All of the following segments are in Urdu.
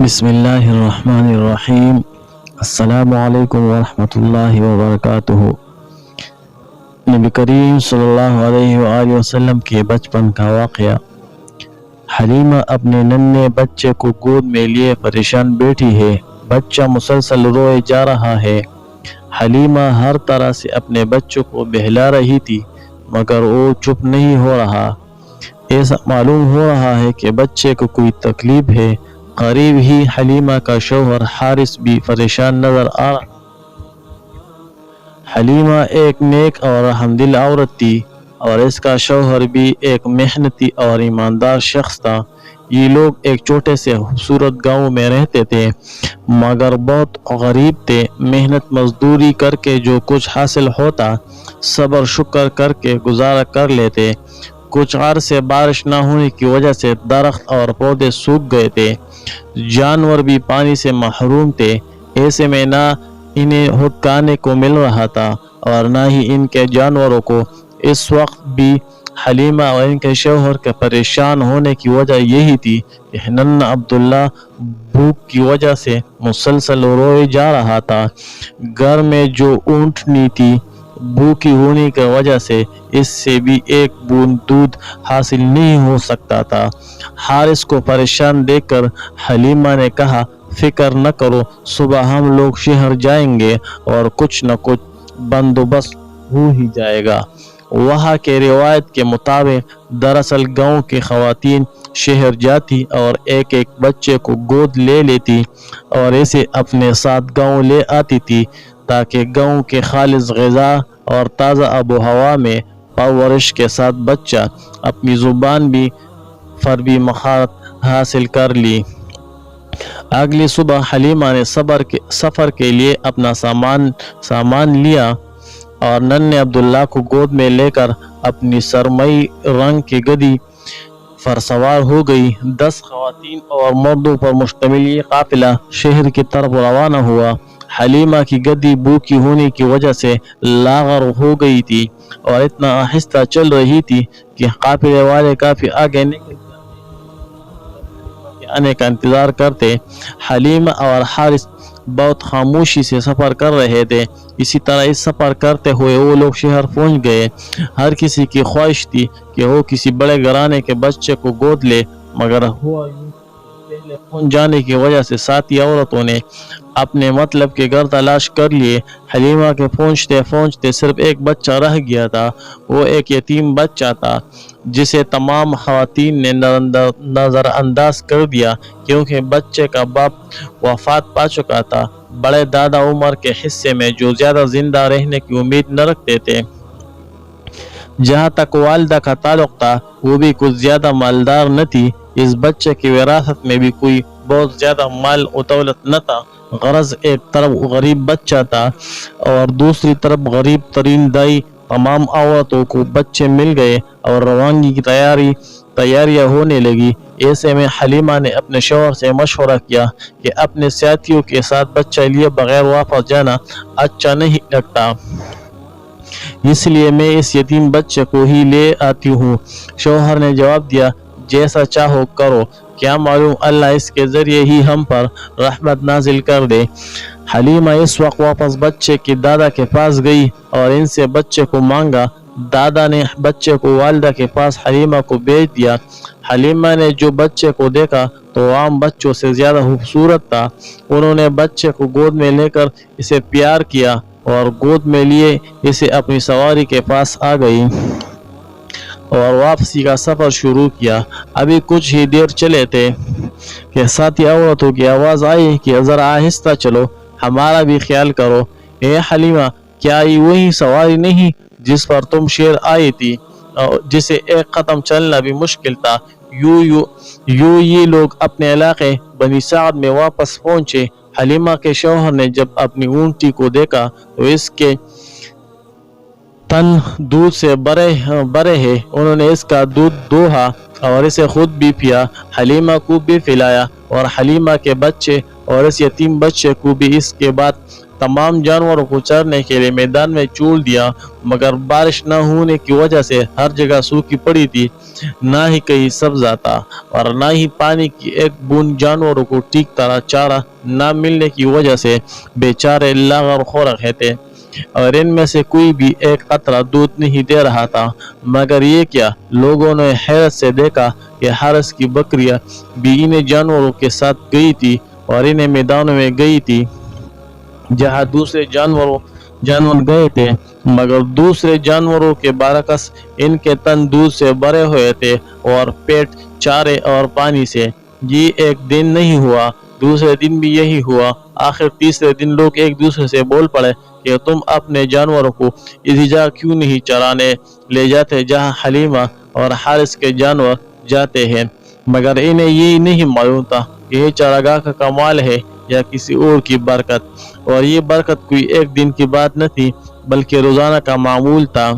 بسم اللہ الرحمن الرحیم۔ السلام علیکم ورحمۃ اللہ وبرکاتہ۔ نبی کریم صلی اللہ علیہ وآلہ وسلم کے بچپن کا واقعہ۔ حلیمہ اپنے ننھے بچے کو گود میں لیے پریشان بیٹھی ہے۔ بچہ مسلسل روئے جا رہا ہے۔ حلیمہ ہر طرح سے اپنے بچوں کو بہلا رہی تھی مگر وہ چپ نہیں ہو رہا۔ ایسا معلوم ہو رہا ہے کہ بچے کو کوئی تکلیف ہے۔ قریب ہی حلیمہ کا شوہر حارث بھی پریشان نظر آ رہا۔ حلیمہ ایک نیک اور رحمدل عورت تھی اور اس کا شوہر بھی ایک محنتی اور ایماندار شخص تھا۔ یہ لوگ ایک چھوٹے سے خوبصورت گاؤں میں رہتے تھے مگر بہت غریب تھے۔ محنت مزدوری کر کے جو کچھ حاصل ہوتا صبر شکر کر کے گزارا کر لیتے۔ کچھ عرصے بارش نہ ہونے کی وجہ سے درخت اور پودے سوکھ گئے تھے۔ جانور بھی پانی سے محروم تھے۔ ایسے میں نہ انہیں کھانے کو مل رہا تھا اور نہ ہی ان کے جانوروں کو۔ اس وقت بھی حلیمہ اور ان کے شوہر کے پریشان ہونے کی وجہ یہی تھی کہ ننھا عبداللہ بھوک کی وجہ سے مسلسل روئے جا رہا تھا۔ گھر میں جو اونٹنی تھی بھوکی ہونے کی وجہ سے اس سے بھی ایک بوند دودھ حاصل نہیں ہو سکتا تھا۔ حارث کو پریشان دیکھ کر حلیمہ نے کہا، فکر نہ کرو، صبح ہم لوگ شہر جائیں گے اور کچھ نہ کچھ بندوبست ہو ہی جائے گا۔ وہاں کے روایت کے مطابق دراصل گاؤں کی خواتین شہر جاتی اور ایک ایک بچے کو گود لے لیتی اور اسے اپنے ساتھ گاؤں لے آتی تھی تاکہ گاؤں کے خالص غذا اور تازہ آب و ہوا میں پرورش کے ساتھ بچہ اپنی زبان پر بھی مہارت حاصل کر لی۔ اگلی صبح حلیمہ نے سفر کے لیے اپنا سامان لیا اور ننھے عبداللہ کو گود میں لے کر اپنی سرمئی رنگ کی گدی پر سوار ہو گئی۔ 10 خواتین اور مردوں پر مشتمل یہ قافلہ شہر کی طرف روانہ ہوا۔ حلیمہ کی گدی بھوکی ہونے کی وجہ سے لاغر ہو گئی تھی اور اتنا آہستہ چل رہی تھی کہ قافلے والے کافی آگے نکل آنے کا انتظار کرتے۔ حلیمہ اور حارث بہت خاموشی سے سفر کر رہے تھے۔ اسی طرح اس سفر کرتے ہوئے وہ لوگ شہر پہنچ گئے۔ ہر کسی کی خواہش تھی کہ وہ کسی بڑے گھرانے کے بچے کو گود لے مگر ہوا یوں پہلے پہنچ جانے کی وجہ سے ساتھی عورتوں نے اپنے مطلب کے گھر تلاش کر لیے۔ حلیمہ کے پہنچتے صرف ایک بچہ رہ گیا تھا۔ وہ ایک یتیم بچہ تھا جسے تمام خواتین نے نظر انداز کر دیا کیونکہ بچے کا باپ وفات پا چکا تھا۔ بڑے دادا عمر کے حصے میں جو زیادہ زندہ رہنے کی امید نہ رکھتے تھے۔ جہاں تک والدہ کا تعلق تھا وہ بھی کچھ زیادہ مالدار نہ تھی۔ اس بچے کی وراثت میں بھی کوئی بہت زیادہ مال و دولت نہ تھا۔ غرض ایک طرف غریب بچہ تھا اور دوسری طرف غریب ترین دائی۔ تمام عورتوں کو بچے مل گئے اور روانگی کی تیاریاں ہونے لگی۔ ایسے میں حلیمہ نے اپنے شوہر سے مشورہ کیا کہ اپنے ساتھیوں کے ساتھ بچہ لیے بغیر واپس جانا اچھا نہیں لگتا، اس لیے میں اس یتیم بچے کو ہی لے آتی ہوں۔ شوہر نے جواب دیا، جیسا چاہو کرو، کیا معلوم اللہ اس کے ذریعے ہی ہم پر رحمت نازل کر دے۔ حلیمہ اس وقت واپس بچے کے دادا کے پاس گئی اور ان سے بچے کو مانگا۔ دادا نے بچے کو والدہ کے پاس حلیمہ کو بھیج دیا۔ حلیمہ نے جو بچے کو دیکھا تو عام بچوں سے زیادہ خوبصورت تھا۔ انہوں نے بچے کو گود میں لے کر اسے پیار کیا اور گود میں لیے اسے اپنی سواری کے پاس آ گئی اور واپسی کا سفر شروع کیا۔ ابھی کچھ ہی دیر چلے تھے کہ ساتھی عورتوں کی آواز آئی کہ ذرا آہستہ چلو، ہمارا بھی خیال کرو۔ اے حلیمہ، کیا یہ وہی سواری نہیں جس پر تم شہر آئی تھی، جسے ایک قدم چلنا بھی مشکل تھا؟ یوں یہ لوگ اپنے علاقے بنی سعد میں واپس پہنچے۔ حلیمہ کے شوہر نے جب اپنی اونٹی کو دیکھا تو اس کے تن دودھ سے بھرے ہیں۔ انہوں نے اس کا دودھ دوہا اور اسے خود بھی پیا، حلیمہ کو بھی پلایا اور حلیمہ کے بچے اور اس یتیم بچے کو بھی۔ اس کے بعد تمام جانوروں کو چرنے کے لیے میدان میں چھوڑ دیا، مگر بارش نہ ہونے کی وجہ سے ہر جگہ سوکھی پڑی تھی، نہ ہی کہیں سبزہ تھا اور نہ ہی پانی کی ایک بوند۔ جانوروں کو ٹھیک طرح چارہ نہ ملنے کی وجہ سے بیچارے لاغر خور رہے تھے، اور ان میں سے کوئی بھی ایک قطرہ دودھ نہیں دے رہا تھا۔ مگر یہ کیا! لوگوں نے حیرت سے دیکھا کہ حارث کی بکریاں بھی انہیں جانوروں کے ساتھ گئی تھی اور انہیں میدانوں میں گئی تھی جہاں دوسرے جانور گئے تھے، مگر دوسرے جانوروں کے برعکس ان کے تن دودھ سے بھرے ہوئے تھے اور پیٹ چارے اور پانی سے۔ یہ ایک دن نہیں ہوا، دوسرے دن بھی یہی ہوا۔ آخر تیسرے دن لوگ ایک دوسرے سے بول پڑے کہ تم اپنے جانوروں کو اسی جگہ کیوں نہیں چرانے لے جاتے جہاں حلیمہ اور حارث کے جانور جاتے ہیں؟ مگر انہیں یہ نہیں معلوم تھا کہ یہ چراگاہ کا کمال ہے یا کسی اور کی برکت، اور یہ برکت کوئی ایک دن کی بات نہ تھی بلکہ روزانہ کا معمول تھا۔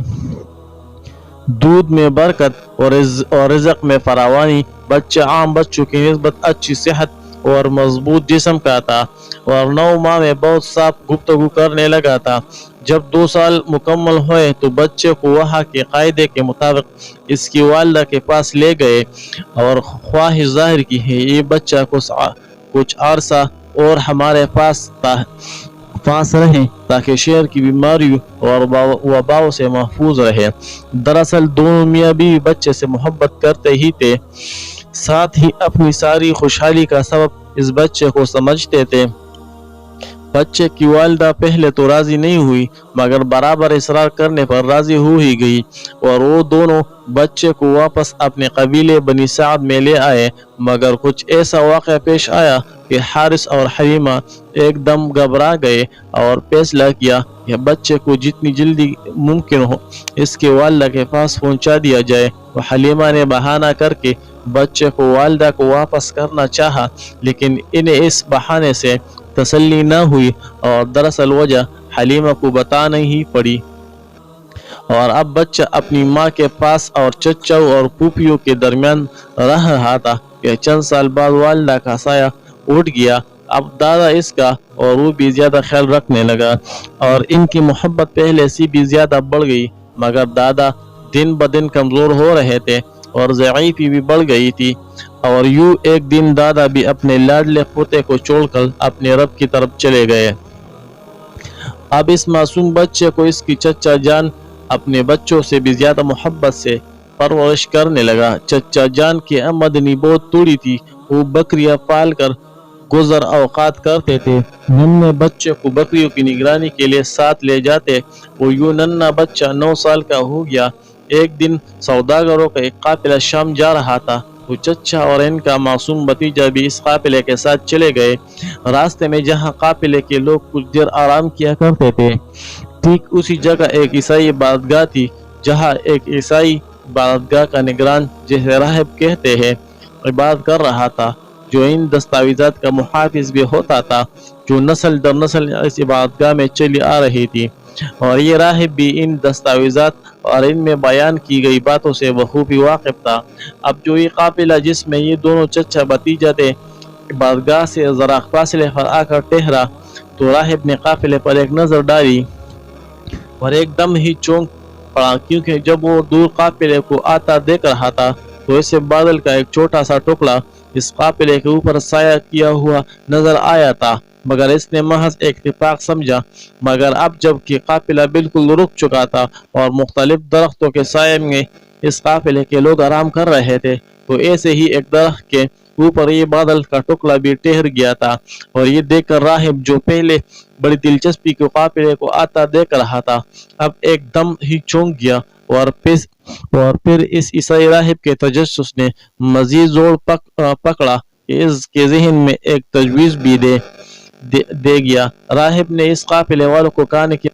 دودھ میں برکت اور رزق میں فراوانی۔ بچہ عام بچوں کی نسبت اچھی صحت اور مضبوط جسم کا تھا اور 9 ماہ میں بہت صاف گفتگو کرنے لگا تھا۔ جب 2 سال مکمل ہوئے تو بچے کو وہاں کے قاعدے کے مطابق اس کی والدہ کے پاس لے گئے اور خواہش ظاہر کی ہے یہ بچہ کچھ عرصہ اور ہمارے پاس رہے تاکہ شہر کی بیماریوں اور وباؤں سے محفوظ رہے۔ دراصل دونوں میاں بیوی بچے سے محبت کرتے ہی تھے، ساتھ ہی اپنی ساری خوشحالی کا سبب اس بچے کو سمجھتے تھے۔ بچے کی والدہ پہلے تو راضی نہیں ہوئی، مگر برابر اصرار کرنے پر راضی ہو ہی گئی اور وہ دونوں بچے کو واپس اپنے قبیلے بنی سعد میں لے آئے۔ مگر کچھ ایسا واقعہ پیش آیا کہ حارث اور حلیمہ ایک دم گھبرا گئے اور فیصلہ کیا کہ بچے کو جتنی جلدی ممکن ہو اس کے والدہ کے پاس پہنچا دیا جائے۔ حلیمہ نے بہانہ کر کے بچے کو والدہ کو واپس کرنا چاہا، لیکن انہیں اس بہانے سے تسلی نہ ہوئی اور دراصل وجہ حلیمہ کو بتانا ہی پڑی۔ اور اب بچہ اپنی ماں کے پاس اور چچاؤں اور پھوپھیوں کے درمیان رہ رہا تھا کہ چند سال بعد والدہ کا سایہ اٹھ گیا۔ اب دادا اس کا اور وہ بھی زیادہ خیال رکھنے لگا اور ان کی محبت پہلے سے بھی زیادہ بڑھ گئی، مگر دادا دن بدن کمزور ہو رہے تھے اور ضعیفی بھی بڑھ گئی تھی۔ اور یوں ایک دن دادا بھی اپنے لاڈلے پوتے کو چھوڑ کر اپنے رب کی طرف چلے گئے۔ اب اس معصوم بچے کو اس کی چچا جان اپنے بچوں سے بھی زیادہ محبت سے پرورش کرنے لگا۔ چچا جان کی آمدنی بہت تھوڑی تھی، وہ بکریاں پال کر گزر اوقات کرتے تھے۔ ننھے بچے کو بکریوں کی نگرانی کے لیے ساتھ لے جاتے۔ وہ یوں ننھا بچہ 9 سال کا ہو گیا۔ ایک دن سوداگروں کا ایک قافلہ شام جا رہا تھا تو چچا اور ان کا معصوم بھتیجا بھی اس قافلے کے ساتھ چلے گئے۔ راستے میں جہاں قافلے کے لوگ کچھ دیر آرام کیا کرتے تھے، ٹھیک اسی جگہ ایک عیسائی عبادتگاہ تھی، جہاں ایک عیسائی عبادتگاہ کا نگران، جسے راہب کہتے ہیں، عبادت کر رہا تھا، جو ان دستاویزات کا محافظ بھی ہوتا تھا جو نسل در نسل اس عبادتگاہ میں چلی آ رہی تھی۔ اور یہ راہب بھی ان دستاویزات اور ان میں بیان کی گئی باتوں سے بخوبی واقف تھا۔ اب جو یہ قافلہ جس میں یہ دونوں چچا بھتیجا تھے عبادتگاہ سے ذرا فاصلے پر آ کر ٹھہرا تو راہب نے قافلے پر ایک نظر ڈالی اور ایک دم ہی چونک پڑا، کیونکہ جب وہ دور قافلے کو آتا دیکھ رہا تھا تو اسے بادل کا ایک چھوٹا سا ٹکڑا اس قافلے کے اوپر سایہ کیا ہوا نظر آیا تھا، مگر اس نے محض ایک اتفاق سمجھا۔ مگر اب جب کہ قافلہ بالکل رک چکا تھا اور مختلف درختوں کے سائے میں اس قافلے کے لوگ آرام کر رہے تھے، تو ایسے ہی ایک درخت کے اوپر یہ بادل کا ٹکڑا بھی ٹھہر گیا تھا، اور یہ دیکھ کر راہب، جو پہلے بڑی دلچسپی کے قافلے کو آتا دیکھ رہا تھا، اب ایک دم ہی چونک گیا اور پھر اس عیسائی راہب کے تجسس نے مزید زور پکڑا کہ اس کے ذہن میں ایک تجویز بھی دے گیا۔ راہب نے اس قافلے والوں کو کہا کہ